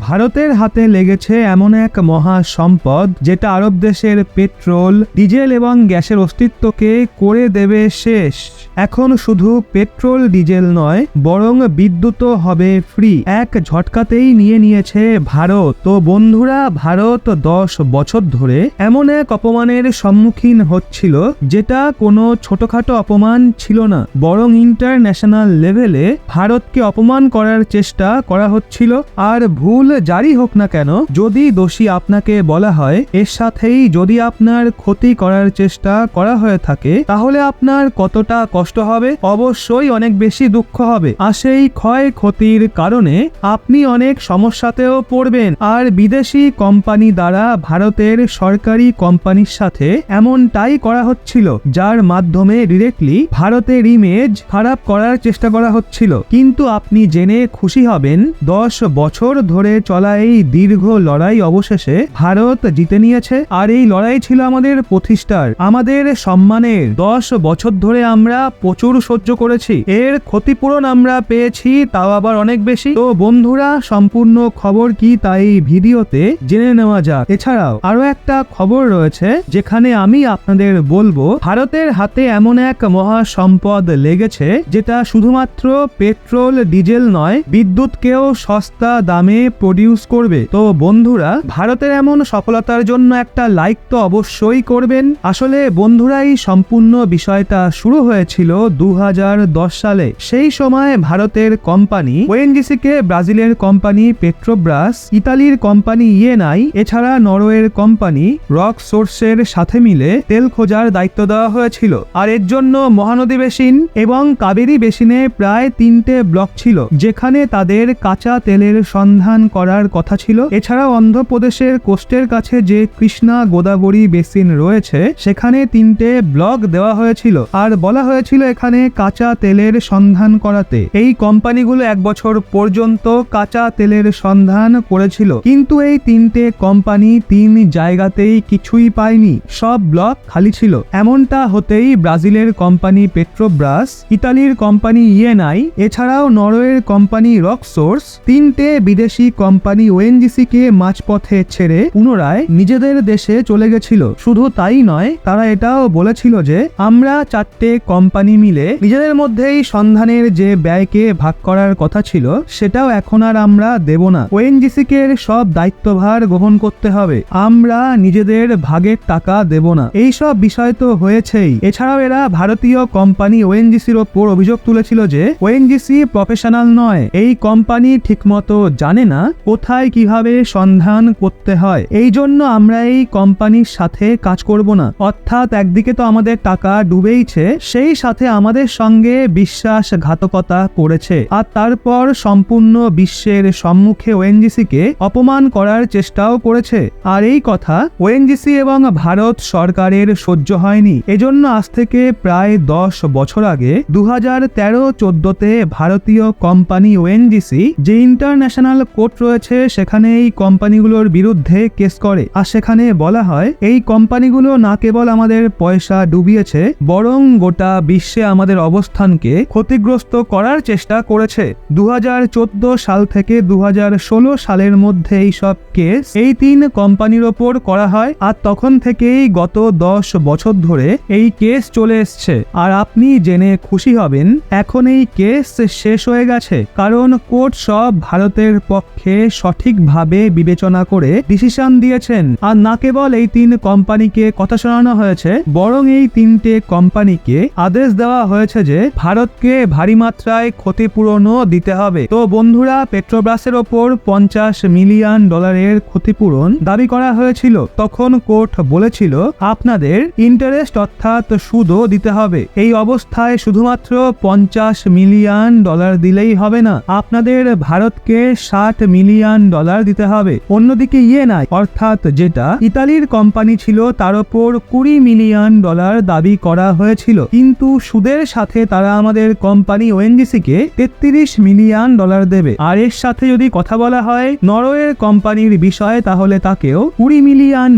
ভারতের হাতে লেগেছে এমন এক মহা সম্পদ যেটা আরব দেশের পেট্রোল, ডিজেল এবং গ্যাসের অস্তিত্বকে করে দেবে শেষ। এখন শুধু পেট্রোল ডিজেল নয়, বরং বিদ্যুৎও হবে ফ্রি। এক ঝটকাতেই নিয়ে নিয়েছে ভারত। তো বন্ধুরা, ভারত 10 বছর ধরে এমন এক অপমানের সম্মুখীন হচ্ছিল যেটা কোনো ছোটখাটো অপমান ছিল না, বরং ইন্টারন্যাশনাল লেভেলে ভারতকে অপমান করার চেষ্টা করা হচ্ছিল। আর ভুল যারই হোক না কেন, যদি দোষী আপনাকে বলা হয়, এর সাথেই যদি আপনার ক্ষতি করার চেষ্টা করা হয়ে থাকে, তাহলে আপনার কতটা কষ্ট হবে? অবশ্যই অনেক বেশি দুঃখ হবে। আর সেই ক্ষয়ক্ষতির কারণে আপনি অনেক সমস্যাতেও পড়বেন। আর বিদেশি কোম্পানি দ্বারা ভারতের সরকারি কোম্পানির সাথে এমনটাই করা হচ্ছিল, যার মাধ্যমে ডিরেক্টলি ভারতের ইমেজ খারাপ করার চেষ্টা করা হচ্ছিল। কিন্তু আপনি জেনে খুশি হবেন, 10 বছর ধরে চলা এই দীর্ঘ লড়াই অবশেষে ভারত জিতে নিয়েছে। আর এই লড়াই ছিল আমাদের প্রতিষ্ঠার, আমাদের সম্মানের। 10 বছর ধরে আমরা প্রচুর সহ্য করেছি, এর ক্ষতিপূরণ আমরা পেয়েছি, তাও আবার অনেক বেশি। তো বন্ধুরা, সম্পূর্ণ খবর কি তাই ভিডিওতে জেনে নেওয়া যাক। এছাড়াও আরো একটা খবর রয়েছে যেখানে আমি আপনাদের বলবো, ভারতের হাতে এমন এক মহা সম্পদ লেগেছে যেটা শুধুমাত্র পেট্রোল ডিজেল নয়, বিদ্যুৎকেও সস্তা দামে প্রডিউস করবে। তো বন্ধুরা, ভারতের এমন সফলতার জন্য একটা লাইক তো অবশ্যই করবেন। আসলে বন্ধুরা, এই সম্পূর্ণ বিষয়টা শুরু হয়েছিল 2010 সালে। সেই সময় ভারতের কোম্পানি ওএনজিসি কে ব্রাজিলের কোম্পানি পেট্রোব্রাস, ইতালির কোম্পানি ইএনআই, এছাড়া নরওয়ের কোম্পানি রকসোর্সের সাথে মিলে তেল খোঁজার দায়িত্ব দেওয়া হয়েছিল। আর এর জন্য মহানদী বেসিন এবং কাবেরী বেসিনে প্রায় 3টে ব্লক ছিল যেখানে তাদের কাঁচা তেলের সন্ধান করার কথা ছিল। এছাড়াও অন্ধ্রপ্রদেশের কোস্টের কাছে যে কৃষ্ণা গোদাবরী বেসিন রয়েছে, সেখানে 3টে ব্লক দেওয়া হয়েছিল আর বলা হয়েছিল এখানে কাঁচা তেলের সন্ধান করাতে। এই কোম্পানিগুলো 1 বছর পর্যন্ত কাঁচা তেলের সন্ধান করেছিল, কিন্তু এই 3টে কোম্পানি 3 জায়গাতেই কিছুই পায়নি, সব ব্লক খালি ছিল। এমনটা হতেই ব্রাজিলের কোম্পানি পেট্রোব্রাস, ইতালির কোম্পানি ইএনআই, এছাড়াও নরওয়ের কোম্পানি রকসোর্স, 3টে বিদেশি কোম্পানি ওএনজিসি কে মাঝপথে ছেড়ে পুনরায় নিজেদের দেশে চলে গেছিল। শুধু তাই নয়, তারা এটাও বলেছিল যে আমরা 4টে কোম্পানি মিলে নিজেদের মধ্যেই সন্ধানের যে ব্যয়কে ভাগ করার কথা ছিল, সেটাও এখন আর আমরা দেব না। ওএনজিসি কে সব দায়িত্বভার গ্রহণ করতে হবে, আমরা নিজেদের ভাগের টাকা দেব না। এই সব বিষয় তো হয়েছেই। এছাড়াও এরা ভারতীয় কোম্পানি ওএনজিসির ওপর অভিযোগ তুলেছিল যে ওএনজিসি প্রফেশনাল নয়, এই কোম্পানি ঠিকমতো জানে না কোথায় কিভাবে সন্ধান করতে হয়, এই জন্য আমরা এই কোম্পানির সাথে কাজ করব না। অর্থাৎ একদিকে তো আমাদের টাকা ডুবেইছে, সেই সাথে আমাদের সঙ্গে বিশ্বাসঘাতকতা করেছে, আর তারপর সম্পূর্ণ বিশ্বের সম্মুখে ওএনজিসি কে অপমান করার চেষ্টাও করেছে। আর এই কথা ওএনজিসি এবং ভারত সরকারের সহ্য হয়নি। এজন্য আজ থেকে প্রায় 10 বছর আগে 2013-14তে ভারতীয় কোম্পানি ওএনজিসি যে ইন্টারন্যাশনাল কোর্ট রয়েছে, সেখানে এই কোম্পানিগুলোর বিরুদ্ধে কেস করে। আর সেখানে বলা হয় এই কোম্পানিগুলো না কেবল আমাদের পয়সা ডুবিয়েছে, বরং গোটা বিশ্বে আমাদের অবস্থানকে ক্ষতিগ্রস্ত করার চেষ্টা করেছে। 2014 সাল থেকে 2016 সালের মধ্যে এই সব কেস এই 3 কোম্পানির ওপর করা হয়। আর তখন থেকেই গত 10 বছর ধরে এই কেস চলে এসছে। আর আপনি জেনে খুশি হবেন, এখন এই কেস শেষ হয়ে গেছে, কারণ কোর্ট সব ভারতের পক্ষে সঠিকভাবে বিবেচনা করে ডিসিশন দিয়েছেন। আর না কেবল এই 3 কোম্পানিকে কথা শোনানো হয়েছে, বরং এই 3টে কোম্পানিকে আদেশ দেওয়া হয়েছে যে ভারতকে ভারী মাত্রায় ক্ষতিপূরণও দিতে হবে। তো বন্ধুরা, পেট্রোব্রাসের ওপর $50 মিলিয়ন ক্ষতিপূরণ দাবি করা হয়েছিল। তখন কোর্ট বলেছিল আপনাদের ইন্টারেস্ট অর্থাৎ সুদও দিতে হবে। এই অবস্থায় শুধুমাত্র $50 মিলিয়ন দিলেই হবে না, আপনাদের ভারতকে $60 মিলিয়ন দিতে হবে। অন্যদিকে ইএনআই অর্থাৎ যেটা ইতালির কোম্পানি ছিল, তার উপর $20 মিলিয়ন দাবি করা হয়েছিল, কিন্তু সুদের সাথে তারা আমাদের কোম্পানি ওএনজিসি কে $33 মিলিয়ন দেবে। আর এর সাথে যদি কথা বলা হয় নরওয়ের কোম্পানির বিষয়ে, তাহলে তাকেও $20 মিলিয়ন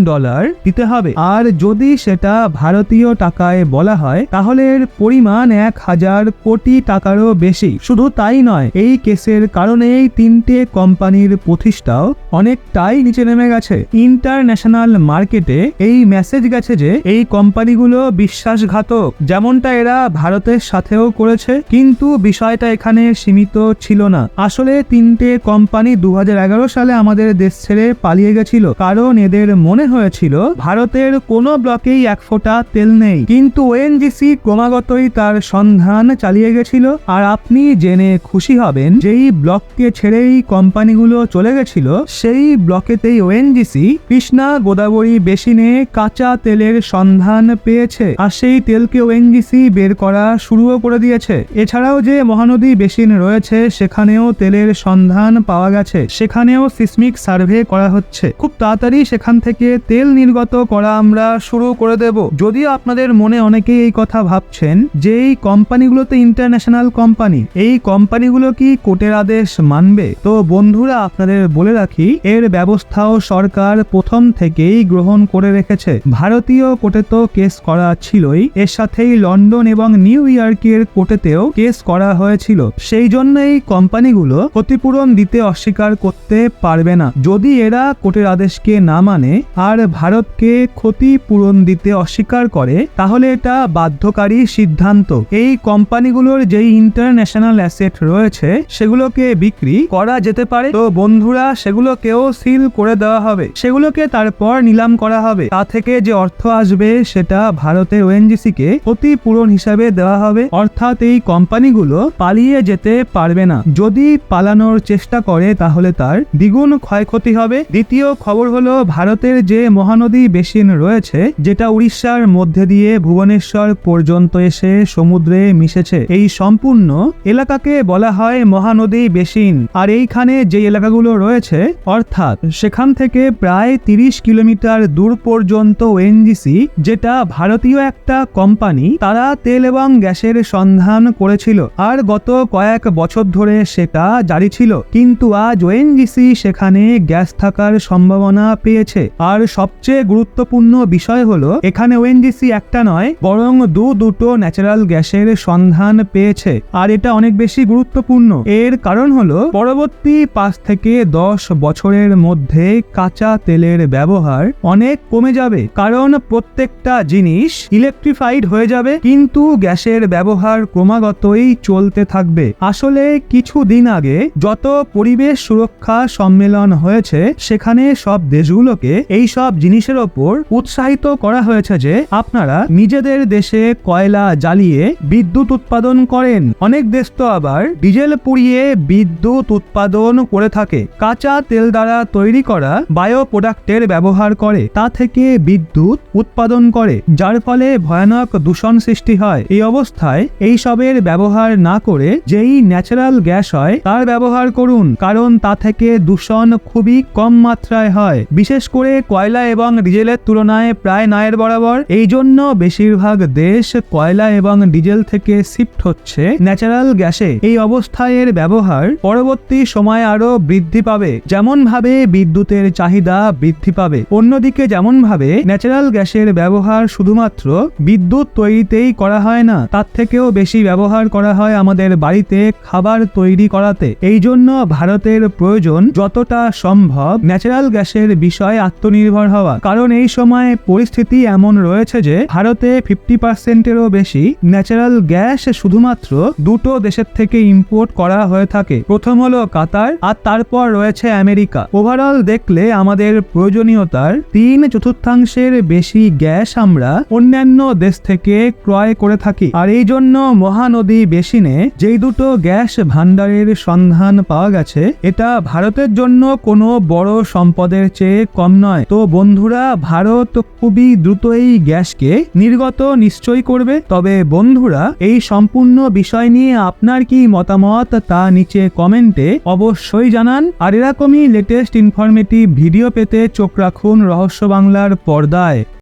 দিতে হবে। আর যদি সেটা ভারতীয় টাকায় বলা হয়, তাহলে এর পরিমাণ 1000 কোটি টাকারও বেশি। শুধু তাই নয়, এই কেসের কারণে এই 3টে কোম্পানি কোম্পানির প্রতিষ্ঠাও অনেকটাই নিচে নেমে গেছে। ইন্টারন্যাশনাল মার্কেটে এই মেসেজ গেছে যে এই কোম্পানিগুলো বিশ্বাসঘাতক, যেমনটা এরা ভারতের সাথেও করেছে। কিন্তু বিষয়টা এখানে সীমিত ছিল না। আসলে 3টে কোম্পানি 2011 সালে আমাদের দেশ ছেড়ে পালিয়ে গেছিল, কারণ এদের মনে হয়েছিল ভারতের কোনো ব্লকেই এক ফোঁটা তেল নেই। কিন্তু ওএনজিসি ক্রমাগতই তার সন্ধান চালিয়ে গেছিল। আর আপনি জেনে খুশি হবেন, যেই ব্লককে ছেড়েই কোম্পানিগুলো চলে গেছিল সেই ব্লকেতেই ওএনজিসি কৃষ্ণা গোদাবরী বেসিনে কাঁচা তেলের সন্ধান পেয়েছে, আর সেই তেলকে ওএনজিসি বের করা শুরুও করে দিয়েছে। এছাড়াও যে মহানদী বেসিন রয়েছে সেখানেও তেলের সন্ধান পাওয়া গেছে, সেখানেও সিসমিক সার্ভে করা হচ্ছে। খুব তাড়াতাড়ি সেখান থেকে তেল নির্গত করা আমরা শুরু করে দেব। যদিও আপনাদের মনে অনেকেই এই কথা ভাবছেন যে এই কোম্পানিগুলো তো ইন্টারন্যাশনাল কোম্পানি, এই কোম্পানিগুলো কি কোর্টের আদেশ মানবে? তো বন্ধুরা, আপনাদের বলে রাখি, এর ব্যবস্থাও সরকার প্রথম থেকেই গ্রহণ করে রেখেছে। ভারতীয় কোর্টে তো কেস করা ছিলই, এর সাথেই লন্ডন এবং নিউ ইয়র্কের কোর্টেতেও কেস করা হয়েছিল। সেই জন্য এই কোম্পানিগুলো ক্ষতিপূরণ দিতে অস্বীকার করতে পারবে না। যদি এরা কোর্টের আদেশকে না মানে আর ভারতকে ক্ষতিপূরণ দিতে অস্বীকার করে, তাহলে এটা বাধ্যকারী সিদ্ধান্ত। এই কোম্পানিগুলোর যেই ইন্টারন্যাশনাল অ্যাসেট রয়েছে সেগুলোকে বিক্রি করা যেতে পারে। তো বন্ধুরা, সেগুলোকেও সিল করে দেওয়া হবে, সেগুলোকে তারপর নিলাম করা হবে। তা থেকে যে অর্থ আসবে সেটা ভারতের ওএনজিসি কে ক্ষতিপূরণ হিসাবে দেওয়া হবে। অর্থাৎ এই কোম্পানিগুলো পালিয়ে যেতে পারবে না। যদি পালানোর চেষ্টা করে তাহলে তার দ্বিগুণ ক্ষয়ক্ষতি হবে। দ্বিতীয় খবর হলো, ভারতের যে মহানদী বেসিন রয়েছে, যেটা উড়িষ্যার মধ্যে দিয়ে ভুবনেশ্বর পর্যন্ত এসে সমুদ্রে মিশেছে, এই সম্পূর্ণ এলাকাকে বলা হয় মহানদী বেসিন। আর এইখানে যে এলাকাগুলো রয়েছে, অর্থাৎ সেখান থেকে প্রায় 30 কিলোমিটার দূর পর্যন্ত ওএনজিসি, যেটা ভারতীয় একটা কোম্পানি, তারা তেল এবং গ্যাসের সন্ধান করেছিল। আর গত কয়েক বছর ধরে সেটা জারি ছিল। কিন্তু আজ ওএনজিসি সেখানে গ্যাস থাকার সম্ভাবনা পেয়েছে। আর সবচেয়ে গুরুত্বপূর্ণ বিষয় হলো, এখানে ওএনজিসি একটা নয় বরং দুটো ন্যাচারাল গ্যাসের সন্ধান পেয়েছে। আর এটা অনেক বেশি গুরুত্বপূর্ণ। এর কারণ হলো, পরবর্তী 5 থেকে 10 বছরের মধ্যে কাঁচা তেলের ব্যবহার অনেক কমে যাবে, কারণ প্রত্যেকটা জিনিস ইলেকট্রিফাইড হয়ে যাবে, কিন্তু গ্যাসের ব্যবহার ক্রমাগতই চলতে থাকবে। আসলে কিছুদিন আগে যত পরিবেশ সুরক্ষা সম্মেলন হয়েছে, সেখানে সব দেশগুলোকে এই সব জিনিসের ওপর উৎসাহিত করা হয়েছে যে আপনারা নিজেদের দেশে কয়লা জ্বালিয়ে বিদ্যুৎ উৎপাদন করেন। অনেক দেশ তো আবার ডিজেল পুড়িয়ে বিদ্যুৎ উৎপাদন করে থাকে। কাঁচা তেল দ্বারা তৈরি করা বায়ো প্রোডাক্টের ব্যবহার করে, তা থেকে বিদ্যুৎ উৎপাদন করে, যার ফলে ভয়ানক দূষণ সৃষ্টি হয়। এই অবস্থায় এই সবের ব্যবহার না করে যেই ন্যাচারাল গ্যাস হয় তার ব্যবহার করুন, কারণ তা থেকে দূষণ খুবই কম মাত্রায় হয়। বিশেষ করে কয়লা এবং ডিজেলের তুলনায় প্রায় নয়ের বরাবর। এই জন্য বেশিরভাগ দেশ কয়লা এবং ডিজেল থেকে শিফট হচ্ছে ন্যাচারাল গ্যাসে। এই অবস্থায় এর ব্যবহার পরবর্তী সময়ে আরো বৃদ্ধি পাবে, যেমন ভাবে বিদ্যুতের চাহিদা বৃদ্ধি পাবে। অন্যদিকে যেমন ভাবে ন্যাচারাল গ্যাসের ব্যবহার শুধুমাত্র বিদ্যুৎ তৈরিতেই করা হয় না, তার থেকেও বেশি ব্যবহার করা হয় আমাদের বাড়িতে খাবার তৈরি করাতে। এই জন্য ভারতের প্রয়োজন যতটা সম্ভব ন্যাচারাল গ্যাসের বিষয়ে আত্মনির্ভর হওয়া, কারণ এই সময় পরিস্থিতি এমন রয়েছে যে ভারতে 50%-এরও বেশি ন্যাচারাল গ্যাস শুধুমাত্র দুটো দেশের থেকে ইম্পোর্ট করা হয়ে থাকে। প্রথম হলো কাতার, আর তারপর রয়েছে আমেরিকা। ওভারঅল দেখলে আমাদের প্রয়োজনীয়তার 3/4 বেশি গ্যাস আমরা অন্যান্য দেশ থেকে ক্রয় করে থাকি। আর এই জন্য মহানদী বেসিনে যেই দুটো গ্যাস ভান্ডারের সন্ধান পাওয়া গেছে, এটা ভারতের জন্য কোনো বড় সম্পদের চেয়ে কম নয়। তো বন্ধুরা, ভারত খুবই দ্রুত এই গ্যাসকে নির্গত নিশ্চয়ই করবে। তবে বন্ধুরা, এই সম্পূর্ণ বিষয় নিয়ে আপনার কি মতামত তা নিচে কমেন্টে অবশ্যই জানান। আর এরকমই লেটেস্ট ইনফরমেটিভ ভিডিও পেতে চোখ রাখুন রহস্য বাংলার পর্দায়।